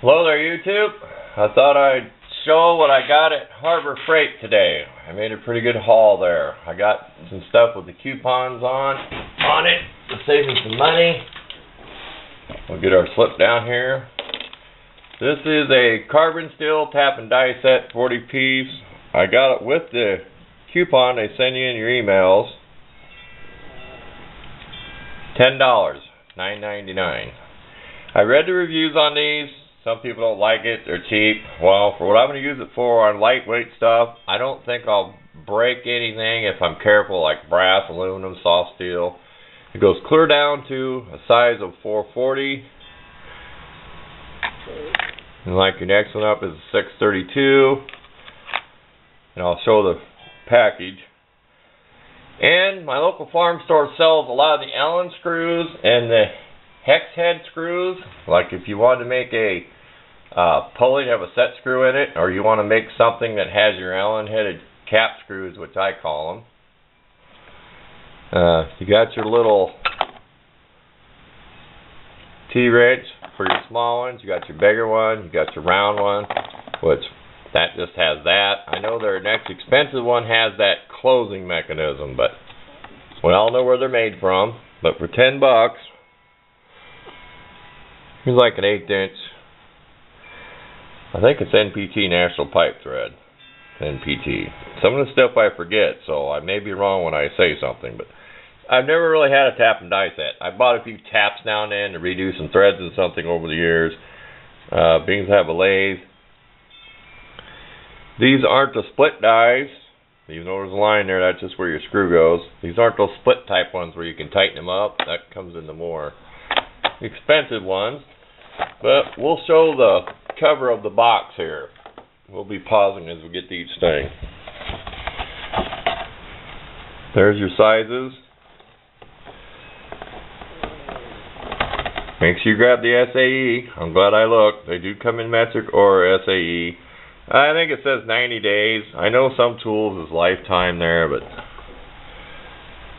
Hello there, YouTube. I thought I'd show what I got at Harbor Freight today. I made a pretty good haul there. I got some stuff with the coupons on it to save me some money. We'll get our slip down here. This is a carbon steel tap and die set, 40 piece. I got it with the coupon they send you in your emails. $10, $9.99. I read the reviews on these. Some people don't like it, they're cheap. Well, for what I'm going to use it for on lightweight stuff, I don't think I'll break anything if I'm careful, like brass, aluminum, soft steel. It goes clear down to a size of 440. And like your next one up is a 632. And I'll show the package. And my local farm store sells a lot of the Allen screws and the hex head screws. Like if you want to make a pulley to have a set screw in it, or you want to make something that has your Allen headed cap screws, which I call them. You got your little T-wrench for your small ones. You got your bigger one. You got your round one, which that just has that. I know their next expensive one has that closing mechanism, but we all know where they're made from. But for $10, here's like an 1/8 inch. I think it's NPT National Pipe Thread. NPT. Some of the stuff I forget, so I may be wrong when I say something, but I've never really had a tap and die set. I bought a few taps now and then to redo some threads and something over the years. Being I have a lathe. These aren't the split dies. Even though there's a line there, that's just where your screw goes. These aren't those split type ones where you can tighten them up. That comes in the more expensive ones. But we'll show the cover of the box here. We'll be pausing as we get to each thing. There's your sizes. Make sure you grab the SAE. I'm glad I looked. They do come in metric or SAE. I think it says 90 days. I know some tools is lifetime there, but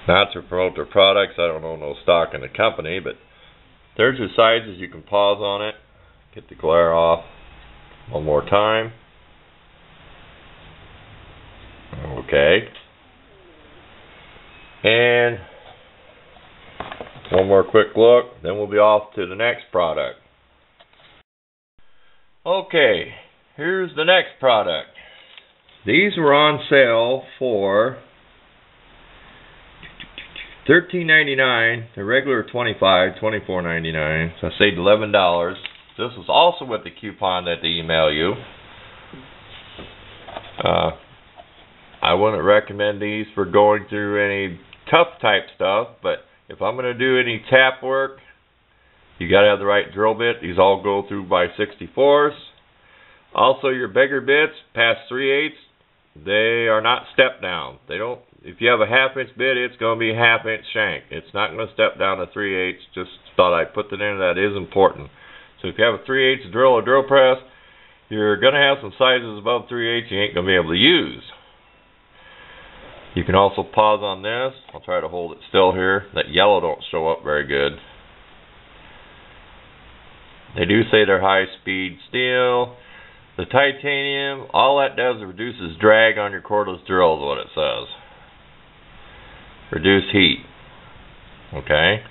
not to promote their products. I don't own no stock in the company, but there's your sizes. You can pause on it. Get the glare off one more time. Okay. And one more quick look, then we'll be off to the next product. Okay, here's the next product. These were on sale for $13.99. The regular $25, $24.99. So I saved $11. This was also with the coupon that they email you. I wouldn't recommend these for going through any tough type stuff, but if I'm going to do any tap work, you got to have the right drill bit. These all go through by 64s. Also, your bigger bits past 3/8, they are not step down. They don't. If you have a 1/2 inch bit, it's going to be a 1/2 inch shank. It's not going to step down to 3/8. Just thought I'd put that in. That is important. So if you have a 3/8 drill or drill press, you're going to have some sizes above 3/8 you ain't going to be able to use. You can also pause on this. I'll try to hold it still here. That yellow don't show up very good. They do say they're high-speed steel. The titanium, all that does is reduces drag on your cordless drill is what it says. Reduce heat. Okay.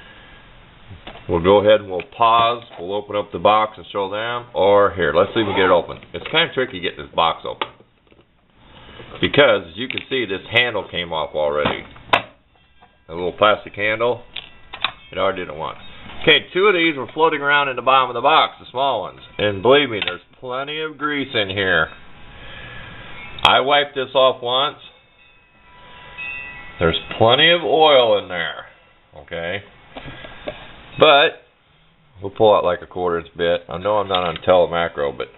We'll go ahead and we'll pause. We'll open up the box and show them. Or here, let's see if we can get it open. It's kind of tricky getting this box open, because as you can see, this handle came off already. A little plastic handle. It already didn't want. Okay, 2 of these were floating around in the bottom of the box, the small ones. And believe me, there's plenty of grease in here. I wiped this off once. There's plenty of oil in there. Okay. But we'll pull out like a 1/4 inch bit. I know I'm not on telemacro, but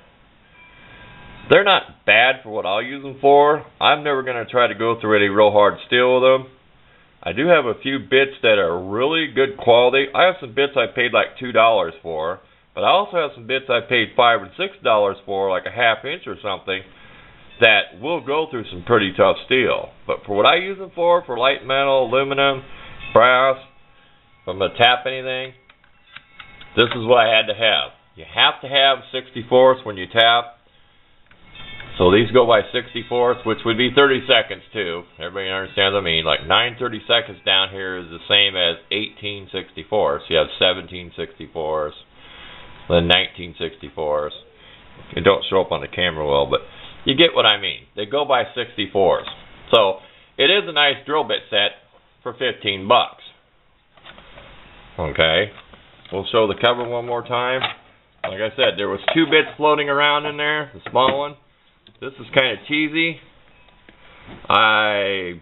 they're not bad for what I'll use them for. I'm never going to try to go through any real hard steel with them. I do have a few bits that are really good quality. I have some bits I paid like $2 for, but I also have some bits I paid $5 and $6 for, like a 1/2 inch or something, that will go through some pretty tough steel. But for what I use them for light metal, aluminum, brass, if I'm going to tap anything, this is what I had to have. You have to have 64ths when you tap. So these go by 64ths, which would be 30 seconds too. Everybody understands what I mean. Like 9 30 seconds down here is the same as 18 64ths. You have 17 64ths, then 19 64ths. It don't show up on the camera well, but you get what I mean. They go by 64ths. So it is a nice drill bit set for 15 bucks. Okay. We'll show the cover one more time. Like I said, there was 2 bits floating around in there, the small one. This is kind of cheesy. I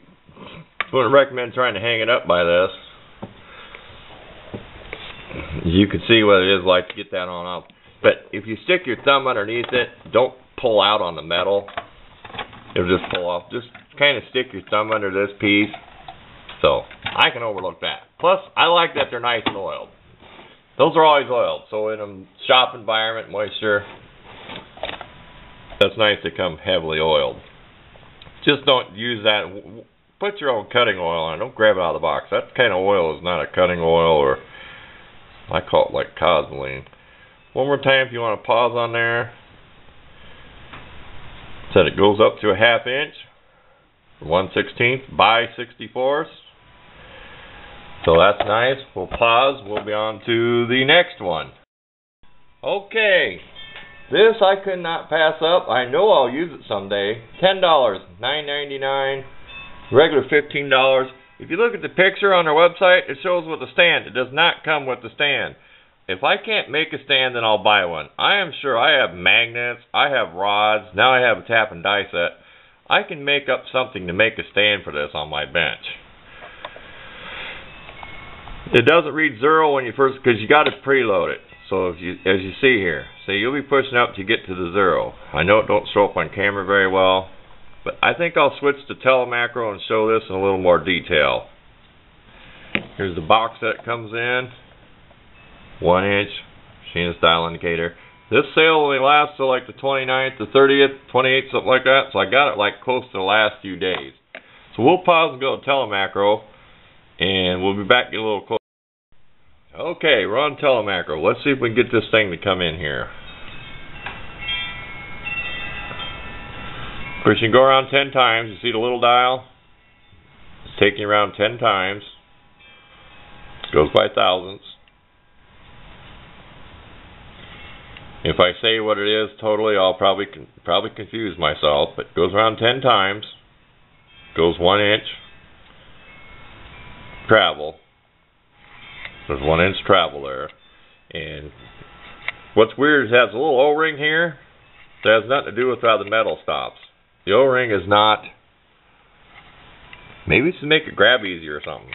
wouldn't recommend trying to hang it up by this. You can see what it is like to get that on off. But if you stick your thumb underneath it, don't pull out on the metal. It'll just pull off. Just kind of stick your thumb under this piece. So I can overlook that. Plus, I like that they're nice and oiled. Those are always oiled. So in a shop environment, moisture, that's nice to come heavily oiled. Just don't use that. Put your own cutting oil on it. Don't grab it out of the box. That kind of oil is not a cutting oil, or I call it like Cosmoline. One more time if you want to pause on there. Said it goes up to a 1/2 inch, 1/16 by 64ths. So that's nice. We'll pause. We'll be on to the next one. Okay. This I could not pass up. I know I'll use it someday. $10, $9.99, regular $15. If you look at the picture on their website, it shows with the stand. It does not come with the stand. If I can't make a stand, then I'll buy one. I am sure I have magnets, I have rods, now I have a tap and die set. I can make up something to make a stand for this on my bench. It doesn't read 0 when you first, because you got to preload it. So if you, as you see here, so you'll be pushing up to get to the 0. I know it don't show up on camera very well, but I think I'll switch to telemacro and show this in a little more detail. Here's the box that it comes in. 1 inch machinist dial indicator. This sale only lasts till like the 29th, the 30th, 28th, something like that. So I got it like close to the last few days. So we'll pause and go to telemacro, and we'll be back a little closer. Okay, we're on telemacro. Let's see if we can get this thing to come in here. Of course, you can go around 10 times. You see the little dial? It's taking you around 10 times. It goes by thousandths. If I say what it is totally, I'll probably confuse myself. But it goes around 10 times. Goes 1 inch. Travel. There's 1 inch travel there. And what's weird is it has a little O-ring here that has nothing to do with how the metal stops. The O-ring is not, maybe it's to make it grab easier or something.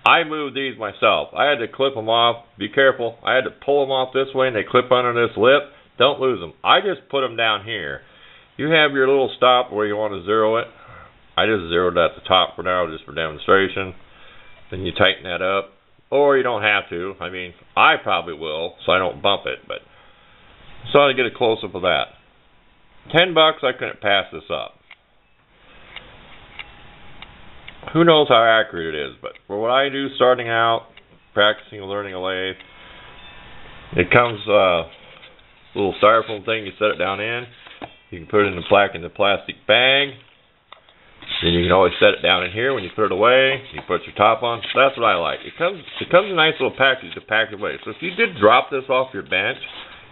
I moved these myself. I had to clip them off. Be careful. I had to pull them off this way and they clip under this lip. Don't lose them. I just put them down here. You have your little stop where you want to zero it. I just zeroed at the top for now, just for demonstration. Then you tighten that up, or you don't have to. I mean, I probably will, so I don't bump it. But so I get a close up of that. $10, I couldn't pass this up. Who knows how accurate it is? But for what I do, starting out, practicing and learning a lathe, it comes a little styrofoam thing. You set it down in. You can put it in the plastic bag. Then you can always set it down in here when you put it away. You put your top on. That's what I like. It comes a nice little package to pack it away. So if you did drop this off your bench,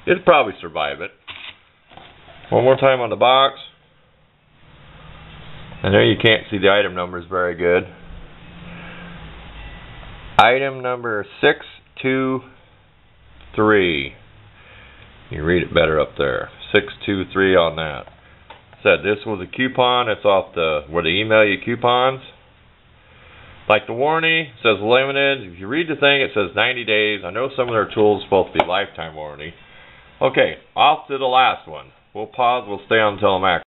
it'd probably survive it. One more time on the box. I know you can't see the item numbers very good. Item number 623. You can read it better up there. 623 on that. Said this was a coupon. It's off where they email you coupons. Like the warranty, it says limited. If you read the thing, it says 90 days. I know some of their tools are supposed to be lifetime warranty. Okay, off to the last one. We'll pause. We'll stay on telemacro.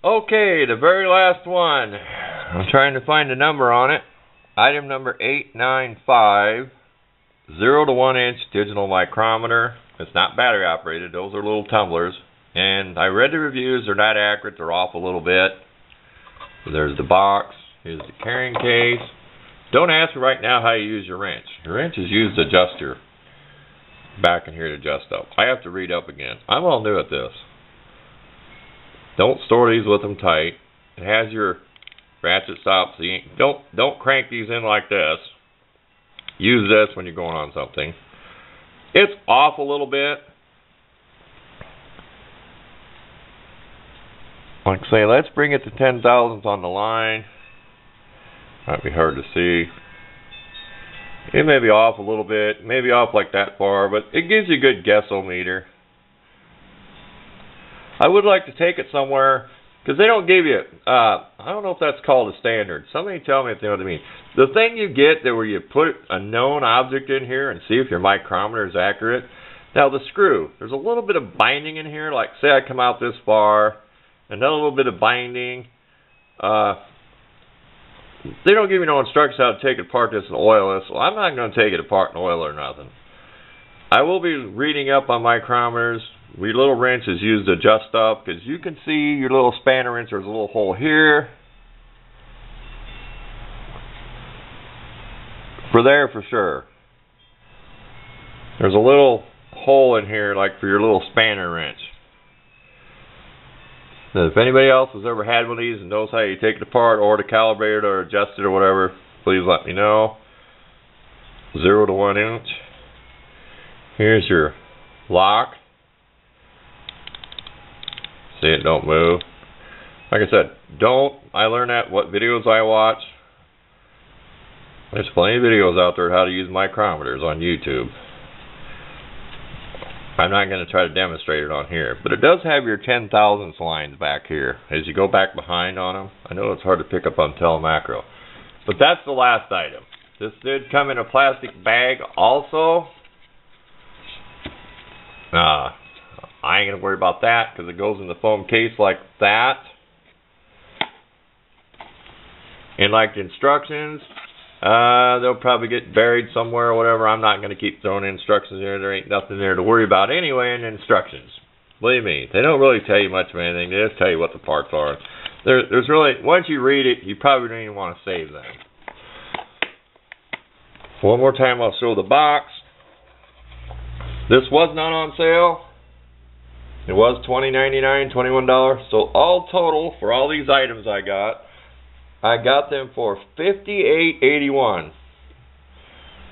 Okay, the very last one. I'm trying to find a number on it. Item number 895. 0 to 1 inch digital micrometer. It's not battery operated. Those are little tumblers. And I read the reviews. They're not accurate. They're off a little bit. So there's the box. Here's the carrying case. don't ask me right now how you use your wrench. Your wrench is used to adjust your back in here to adjust up. I have to read up again. I'm all new at this. Don't store these with them tight. It has your ratchet stop, so you don't crank these in like this. Use this when you're going on something. It's off a little bit. Like I say, let's bring it to 10 thousandths on the line. Might be hard to see. It may be off a little bit, maybe off like that far, but it gives you a good guessometer. I would like to take it somewhere, because they don't give you, I don't know if that's called a standard. Somebody tell me if they know what I mean. The thing you get there where you put a known object in here and see if your micrometer is accurate. Now the screw, there's a little bit of binding in here, like say I come out this far, another little bit of binding. They don't give you no instructions how to take it apart this and oil this, so I'm not going to take it apart and oil or nothing. I will be reading up on micrometers. Your little wrench is used to adjust stuff, because you can see your little spanner wrench, there's a little hole here. For there for sure. There's a little hole in here like for your little spanner wrench. Now, if anybody else has ever had one of these and knows how you take it apart or to calibrate it or adjust it or whatever, please let me know. 0 to 1 inch. Here's your lock. See it don't move. Like I said, I learned that what videos I watch. There's plenty of videos out there how to use micrometers on YouTube. I'm not going to try to demonstrate it on here, but it does have your 10 thousandths lines back here as you go back behind on them. I know it's hard to pick up on telemacro, but that's the last item. This did come in a plastic bag also. I ain't going to worry about that because it goes in the foam case like that. And like the instructions, they'll probably get buried somewhere or whatever. I'm not going to keep throwing instructions there. There ain't nothing there to worry about anyway in the instructions. Believe me, they don't really tell you much of anything. They just tell you what the parts are. There's really, once you read it, you probably don't even want to save them. One more time, I'll show the box. This was not on sale. It was $20.99, $21. So all total for all these items I got them for $58.81.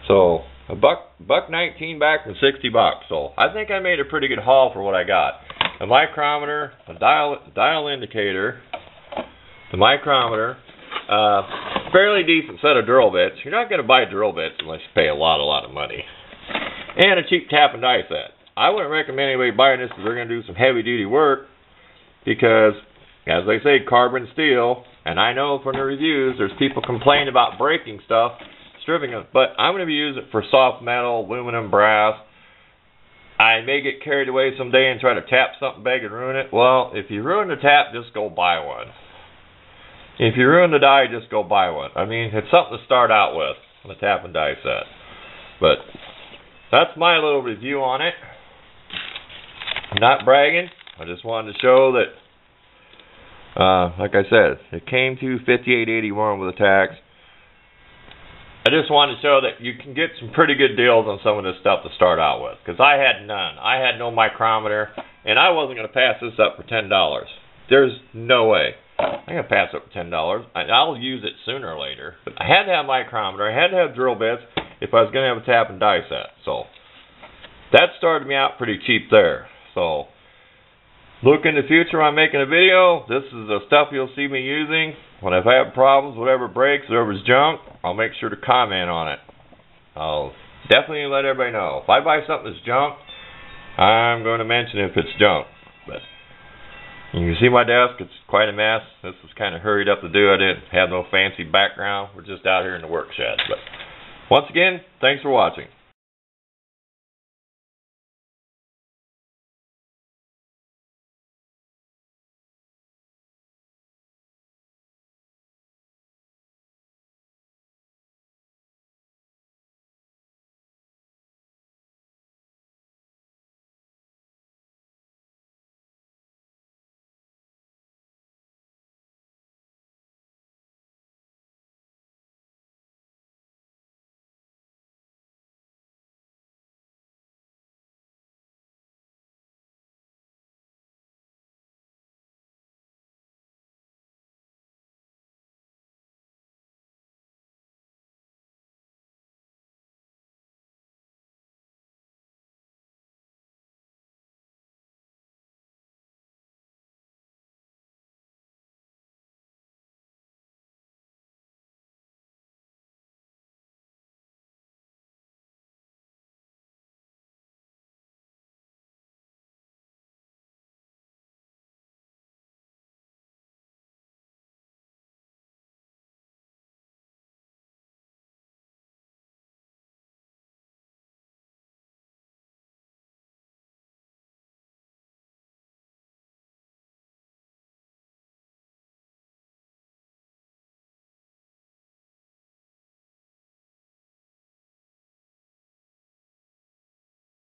So $1.19 back from $60. So I think I made a pretty good haul for what I got. A micrometer, a dial indicator, the micrometer, fairly decent set of drill bits. You're not going to buy drill bits unless you pay a lot of money. And a cheap tap and die set. I wouldn't recommend anybody buying this because they're going to do some heavy duty work, because as they say, carbon steel, and I know from the reviews there's people complaining about breaking stuff, stripping it, but I'm going to be using it for soft metal, aluminum, brass. I may get carried away someday and try to tap something big and ruin it. Well, if you ruin the tap, just go buy one. If you ruin the die, just go buy one. I mean, it's something to start out with on a tap and die set. But that's my little review on it. I'm not bragging. I just wanted to show that, like I said, it came to $58.81 with a tax. I just wanted to show that you can get some pretty good deals on some of this stuff to start out with, because I had none. I had no micrometer, and I wasn't going to pass this up for $10. There's no way. I'm going to pass up for $10. I'll use it sooner or later. But I had to have a micrometer. I had to have drill bits if I was going to have a tap and die set. So that started me out pretty cheap there. So look in the future when I'm making a video. This is the stuff you'll see me using. When I've had problems, whatever breaks, whatever's junk, I'll make sure to comment on it. I'll definitely let everybody know. If I buy something that's junk, I'm going to mention if it's junk. But you can see my desk, it's quite a mess. This was kind of hurried up to do. I didn't have no fancy background. We're just out here in the work shed. But once again, thanks for watching.